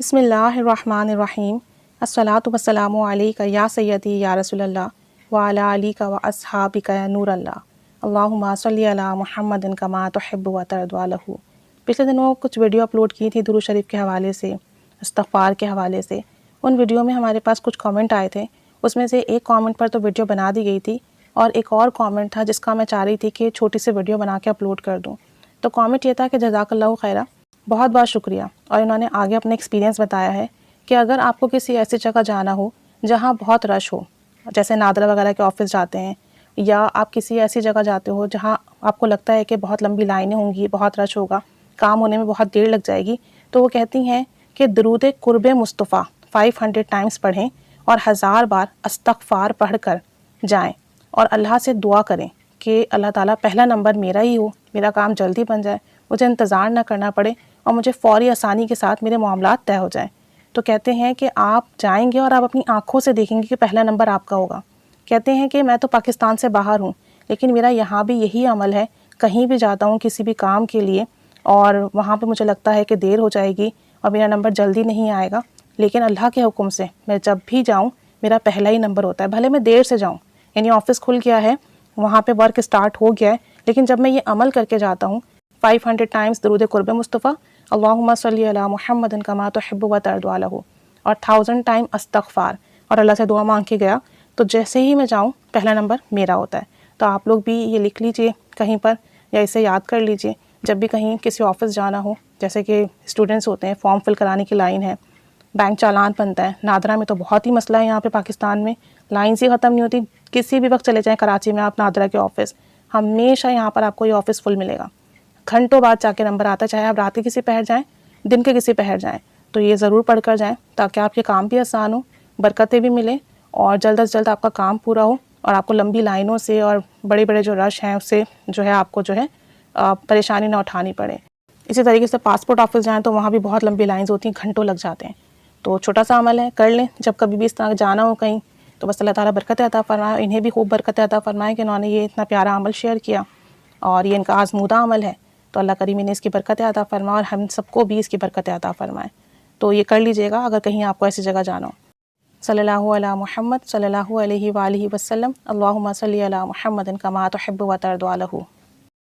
بسم اللہ الرحمن الرحیم الصلاۃ والسلام علیک یا سیدی یا رسول اللہ وعلی علیک و اصحابک یا نور اللہ اللہم صلی علی محمد کما تحب و ترضی عنہ۔ پچھلے دنوں کچھ ویڈیو اپلوڈ کی تھی درود شریف کے حوالے سے، استغفار کے حوالے سے۔ ان ویڈیو میں ہمارے پاس کچھ کامنٹ آئے تھے، اس میں سے ایک کامنٹ پر تو ویڈیو بنا دی گئی تھی اور ایک اور کامنٹ تھا جس کا میں چاہ رہی تھی کہ چھوٹی سی ویڈیو بنا کے اپلوڈ کر دوں۔ تو کامنٹ یہ تھا کہ جزاک اللہ خیرہ، بہت بہت شکریہ، اور انہوں نے آگے اپنا ایکسپیرینس بتایا ہے کہ اگر آپ کو کسی ایسی جگہ جانا ہو جہاں بہت رش ہو، جیسے نادرا وغیرہ کے آفس جاتے ہیں، یا آپ کسی ایسی جگہ جاتے ہو جہاں آپ کو لگتا ہے کہ بہت لمبی لائنیں ہوں گی، بہت رش ہوگا، کام ہونے میں بہت دیر لگ جائے گی، تو وہ کہتی ہیں کہ درود قرب مصطفیٰ 500 ٹائمز پڑھیں اور 1000 بار استغفار پڑھ کر جائیں اور اللہ سے دعا کریں کہ اللہ تعالیٰ پہلا نمبر میرا ہی ہو، میرا کام جلدی بن جائے، مجھے انتظار نہ کرنا پڑے اور مجھے فوری آسانی کے ساتھ میرے معاملات طے ہو جائیں۔ تو کہتے ہیں کہ آپ جائیں گے اور آپ اپنی آنکھوں سے دیکھیں گے کہ پہلا نمبر آپ کا ہوگا۔ کہتے ہیں کہ میں تو پاکستان سے باہر ہوں، لیکن میرا یہاں بھی یہی عمل ہے، کہیں بھی جاتا ہوں کسی بھی کام کے لیے اور وہاں پہ مجھے لگتا ہے کہ دیر ہو جائے گی اور میرا نمبر جلدی نہیں آئے گا، لیکن اللہ کے حکم سے میں جب بھی جاؤں میرا پہلا ہی نمبر ہوتا ہے، بھلے میں دیر سے جاؤں، یعنی آفس کھل گیا ہے، وہاں پہ ورک سٹارٹ ہو گیا ہے، لیکن جب میں یہ عمل کر کے جاتا ہوں 500 ٹائمز درود قرب مصطفیٰ اللہم صلی علی محمد کما تحب و ترضی عنہ اور 1000 ٹائم استغفار اور اللہ سے دعا مانگ کے گیا، تو جیسے ہی میں جاؤں پہلا نمبر میرا ہوتا ہے۔ تو آپ لوگ بھی یہ لکھ لیجئے کہیں پر یا اسے یاد کر لیجئے، جب بھی کہیں کسی آفس جانا ہو، جیسے کہ اسٹوڈنٹس ہوتے ہیں، فارم فل کرانے کی لائن ہے، بینک چالان بنتا ہے، نادرا میں تو بہت ہی مسئلہ ہے، یہاں پہ پاکستان میں لائنس ہی ختم نہیں ہوتی، کسی بھی وقت چلے جائیں کراچی میں آپ نادرا کے آفس، ہمیشہ یہاں پر آپ کو یہ آفس فل ملے گا، گھنٹوں بعد جا کے نمبر آتا ہے، چاہے آپ رات کے کسی پہر جائیں، دن کے کسی پہر جائیں، تو یہ ضرور پڑھ کر جائیں تاکہ آپ کے کام بھی آسان ہو، برکتیں بھی ملیں اور جلد از جلد آپ کا کام پورا ہو اور آپ کو لمبی لائنوں سے اور بڑے بڑے جو رش ہیں اس سے جو ہے آپ کو جو ہے پریشانی نہ اٹھانی پڑے۔ اسی طریقے سے پاسپورٹ آفس جائیں تو وہاں بھی بہت لمبی لائنز ہوتی ہیں، گھنٹوں لگ جاتے ہیں، تو چھوٹا سا عمل ہے، کر لیں جب کبھی بھی اس طرح جانا ہو کہیں، تو بس اللہ تعالیٰ برکت عطا فرمائے، انہیں بھی خوب برکت عطا فرمائے کہ انہوں نے یہ اتنا پیارا عمل شیئر کیا اور یہ ان کا آزمودہ عمل ہے، تو اللہ کریم انہیں اس کی برکت عطا فرمائے اور ہم سب کو بھی اس کی برکت عطا فرمائے۔ تو یہ کر لیجئے گا اگر کہیں آپ کو ایسی جگہ جانا ہو۔ صلی اللہ علی محمد صلی اللہ علیہ وآلہ وسلم، اللہم صلی علی محمد کما تحب و ترضی عنہ۔